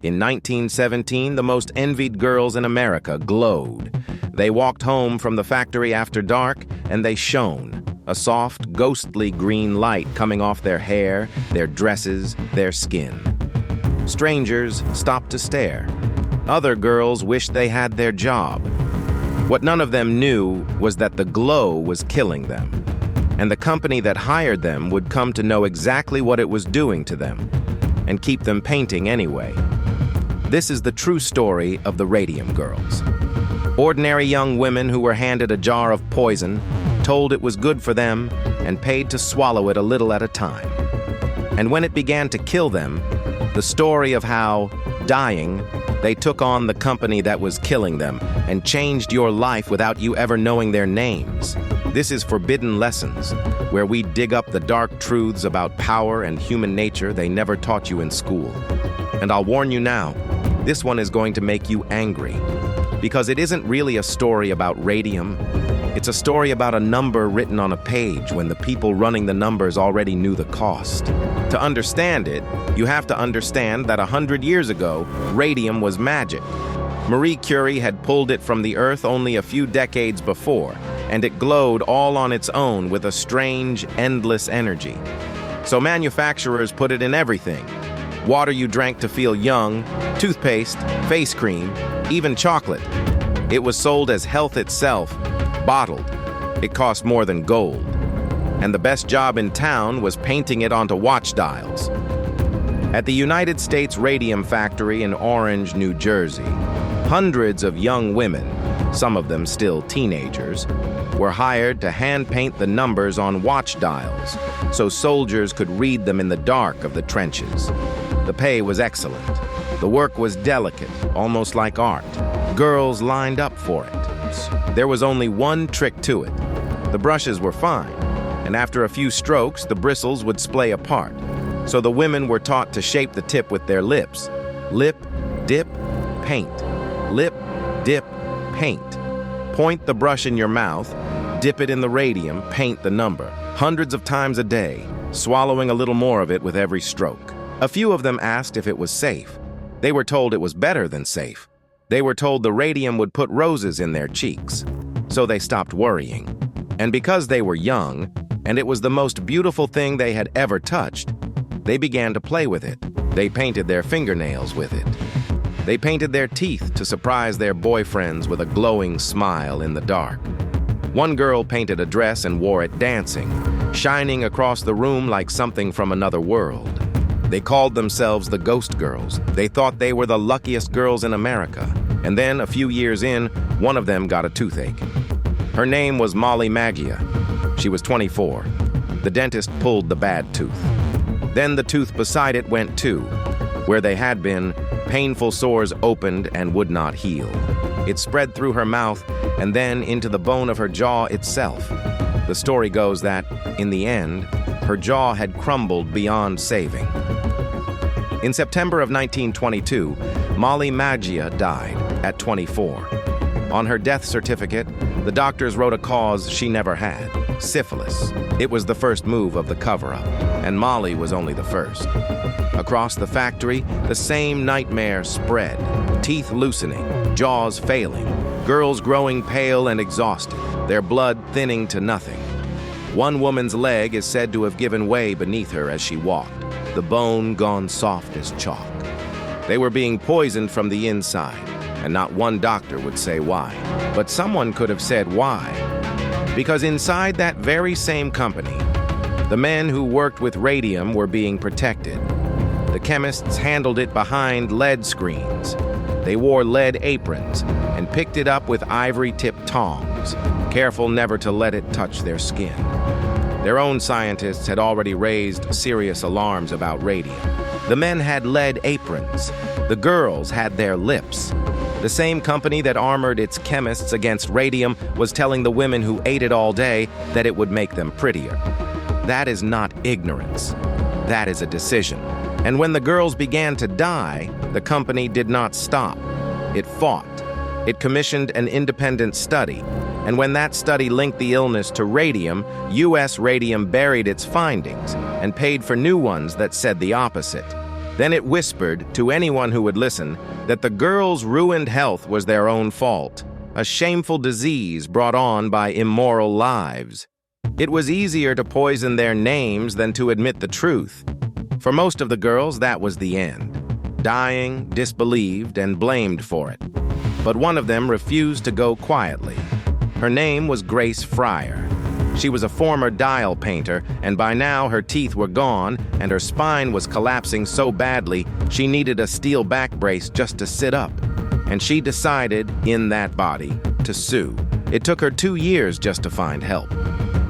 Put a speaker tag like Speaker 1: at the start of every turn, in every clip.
Speaker 1: In 1917, the most envied girls in America glowed. They walked home from the factory after dark, and they shone, a soft, ghostly green light coming off their hair, their dresses, their skin. Strangers stopped to stare. Other girls wished they had their job. What none of them knew was that the glow was killing them, and the company that hired them would come to know exactly what it was doing to them and keep them painting anyway. This is the true story of the Radium Girls. Ordinary young women who were handed a jar of poison, told it was good for them, and paid to swallow it a little at a time. And when it began to kill them, the story of how, dying, they took on the company that was killing them and changed your life without you ever knowing their names. This is Forbidden Lessons, where we dig up the dark truths about power and human nature they never taught you in school. And I'll warn you now, this one is going to make you angry, because it isn't really a story about radium. It's a story about a number written on a page when the people running the numbers already knew the cost. To understand it, you have to understand that 100 years ago, radium was magic. Marie Curie had pulled it from the earth only a few decades before, and it glowed all on its own with a strange, endless energy. So manufacturers put it in everything. Water you drank to feel young, toothpaste, face cream, even chocolate. It was sold as health itself, bottled. It cost more than gold. And the best job in town was painting it onto watch dials. At the United States Radium Factory in Orange, New Jersey, hundreds of young women, some of them still teenagers, were hired to hand-paint the numbers on watch dials so soldiers could read them in the dark of the trenches. The pay was excellent. The work was delicate, almost like art. Girls lined up for it. There was only one trick to it. The brushes were fine, and after a few strokes, the bristles would splay apart. So the women were taught to shape the tip with their lips. Lip, dip, paint. Lip, dip, paint. Point the brush in your mouth, dip it in the radium, paint the number. Hundreds of times a day, swallowing a little more of it with every stroke. A few of them asked if it was safe. They were told it was better than safe. They were told the radium would put roses in their cheeks. So they stopped worrying. And because they were young, and it was the most beautiful thing they had ever touched, they began to play with it. They painted their fingernails with it. They painted their teeth to surprise their boyfriends with a glowing smile in the dark. One girl painted a dress and wore it dancing, shining across the room like something from another world. They called themselves the Ghost Girls. They thought they were the luckiest girls in America. And then, a few years in, one of them got a toothache. Her name was Molly Maggia. She was 24. The dentist pulled the bad tooth. Then the tooth beside it went too. Where they had been, painful sores opened and would not heal. It spread through her mouth and then into the bone of her jaw itself. The story goes that, in the end, her jaw had crumbled beyond saving. In September of 1922, Molly Maggia died at 24. On her death certificate, the doctors wrote a cause she never had, syphilis. It was the first move of the cover-up, and Molly was only the first. Across the factory, the same nightmare spread, teeth loosening, jaws failing, girls growing pale and exhausted, their blood thinning to nothing. One woman's leg is said to have given way beneath her as she walked, the bone gone soft as chalk. They were being poisoned from the inside, and not one doctor would say why. But someone could have said why. Because inside that very same company, the men who worked with radium were being protected. The chemists handled it behind lead screens. They wore lead aprons and picked it up with ivory-tipped tongs, careful never to let it touch their skin. Their own scientists had already raised serious alarms about radium. The men had lead aprons. The girls had their lips. The same company that armored its chemists against radium was telling the women who ate it all day that it would make them prettier. That is not ignorance. That is a decision. And when the girls began to die, the company did not stop. It fought. It commissioned an independent study. And when that study linked the illness to radium, U.S. Radium buried its findings and paid for new ones that said the opposite. Then it whispered to anyone who would listen that the girls' ruined health was their own fault, a shameful disease brought on by immoral lives. It was easier to poison their names than to admit the truth. For most of the girls, that was the end. Dying, disbelieved, and blamed for it. But one of them refused to go quietly. Her name was Grace Fryer. She was a former dial painter, and by now her teeth were gone and her spine was collapsing so badly she needed a steel back brace just to sit up. And she decided, in that body, to sue. It took her 2 years just to find help.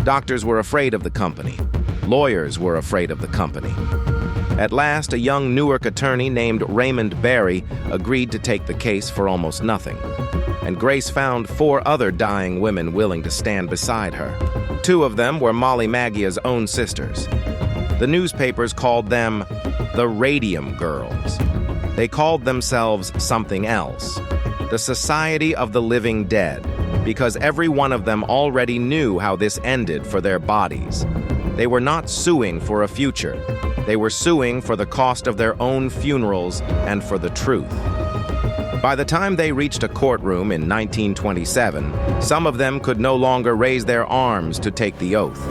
Speaker 1: Doctors were afraid of the company. Lawyers were afraid of the company. At last, a young Newark attorney named Raymond Barry agreed to take the case for almost nothing. And Grace found 4 other dying women willing to stand beside her. 2 of them were Molly Maggia's own sisters. The newspapers called them the Radium Girls. They called themselves something else, the Society of the Living Dead, because every one of them already knew how this ended for their bodies. They were not suing for a future. They were suing for the cost of their own funerals and for the truth. By the time they reached a courtroom in 1927, some of them could no longer raise their arms to take the oath.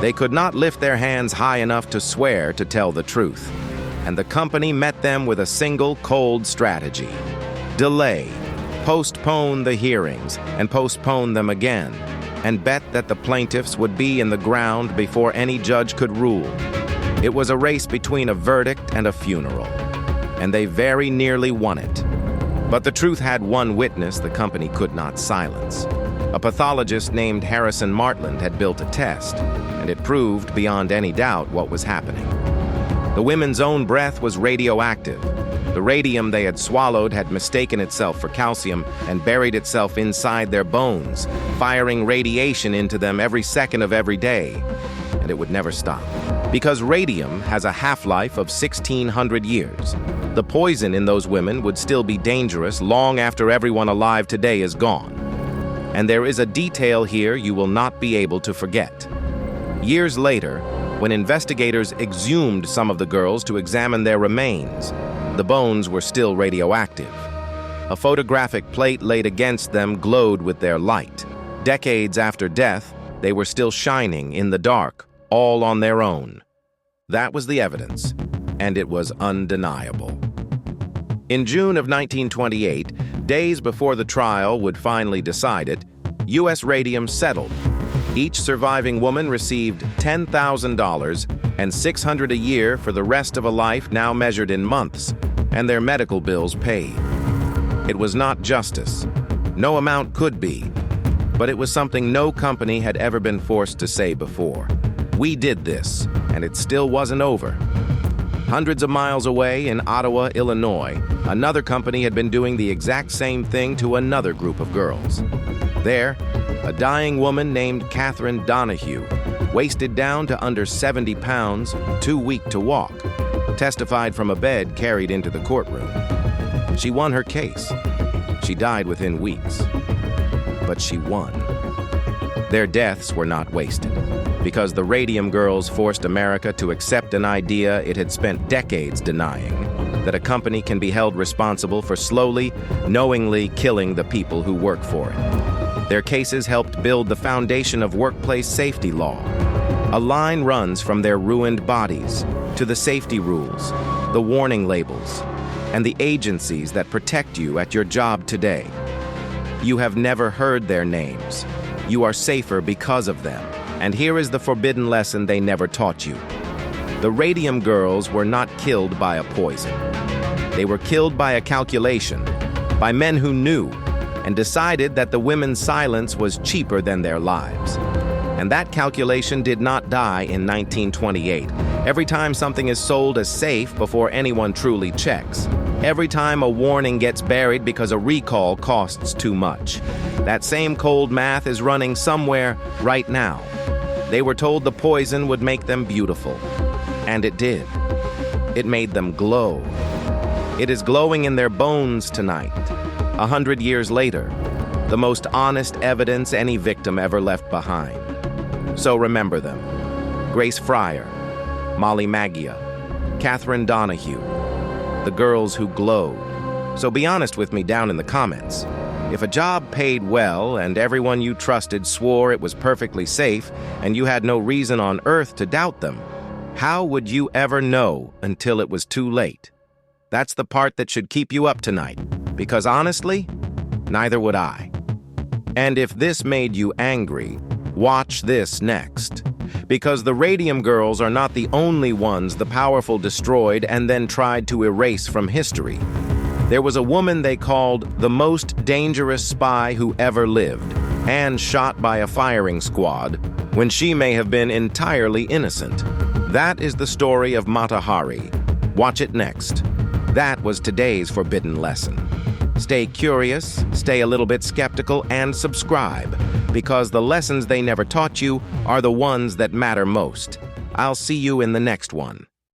Speaker 1: They could not lift their hands high enough to swear to tell the truth. And the company met them with a single cold strategy: delay, postpone the hearings, and postpone them again, and bet that the plaintiffs would be in the ground before any judge could rule. It was a race between a verdict and a funeral, and they very nearly won it. But the truth had one witness the company could not silence. A pathologist named Harrison Martland had built a test, and it proved beyond any doubt what was happening. The women's own breath was radioactive. The radium they had swallowed had mistaken itself for calcium and buried itself inside their bones, firing radiation into them every second of every day. And it would never stop. Because radium has a half-life of 1,600 years. The poison in those women would still be dangerous long after everyone alive today is gone. And there is a detail here you will not be able to forget. Years later, when investigators exhumed some of the girls to examine their remains, the bones were still radioactive. A photographic plate laid against them glowed with their light. Decades after death, they were still shining in the dark, all on their own. That was the evidence, and it was undeniable. In June of 1928, days before the trial would finally decide it, U.S. Radium settled. Each surviving woman received $10,000 and $600 a year for the rest of a life now measured in months, and their medical bills paid. It was not justice. No amount could be, but it was something no company had ever been forced to say before. We did this, and it still wasn't over. Hundreds of miles away in Ottawa, Illinois, another company had been doing the exact same thing to another group of girls. There, a dying woman named Catherine Donahue, wasted down to under 70 pounds, too weak to walk, testified from a bed carried into the courtroom. She won her case. She died within weeks. But she won. Their deaths were not wasted, because the Radium Girls forced America to accept an idea it had spent decades denying, that a company can be held responsible for slowly, knowingly killing the people who work for it. Their cases helped build the foundation of workplace safety law. A line runs from their ruined bodies to the safety rules, the warning labels, and the agencies that protect you at your job today. You have never heard their names. You are safer because of them. And here is the forbidden lesson they never taught you. The Radium Girls were not killed by a poison. They were killed by a calculation, by men who knew and decided that the women's silence was cheaper than their lives. And that calculation did not die in 1928. Every time something is sold as safe before anyone truly checks. Every time a warning gets buried because a recall costs too much. That same cold math is running somewhere right now. They were told the poison would make them beautiful. And it did. It made them glow. It is glowing in their bones tonight, 100 years later, the most honest evidence any victim ever left behind. So remember them: Grace Fryer, Molly Maggia, Catherine Donahue, the girls who glowed. So be honest with me down in the comments. If a job paid well and everyone you trusted swore it was perfectly safe and you had no reason on earth to doubt them, how would you ever know until it was too late? That's the part that should keep you up tonight, because honestly, neither would I. And if this made you angry, watch this next. Because the Radium Girls are not the only ones the powerful destroyed and then tried to erase from history. There was a woman they called the most dangerous spy who ever lived, and shot by a firing squad, when she may have been entirely innocent. That is the story of Mata Hari. Watch it next. That was today's forbidden lesson. Stay curious, stay a little bit skeptical, and subscribe, because the lessons they never taught you are the ones that matter most. I'll see you in the next one.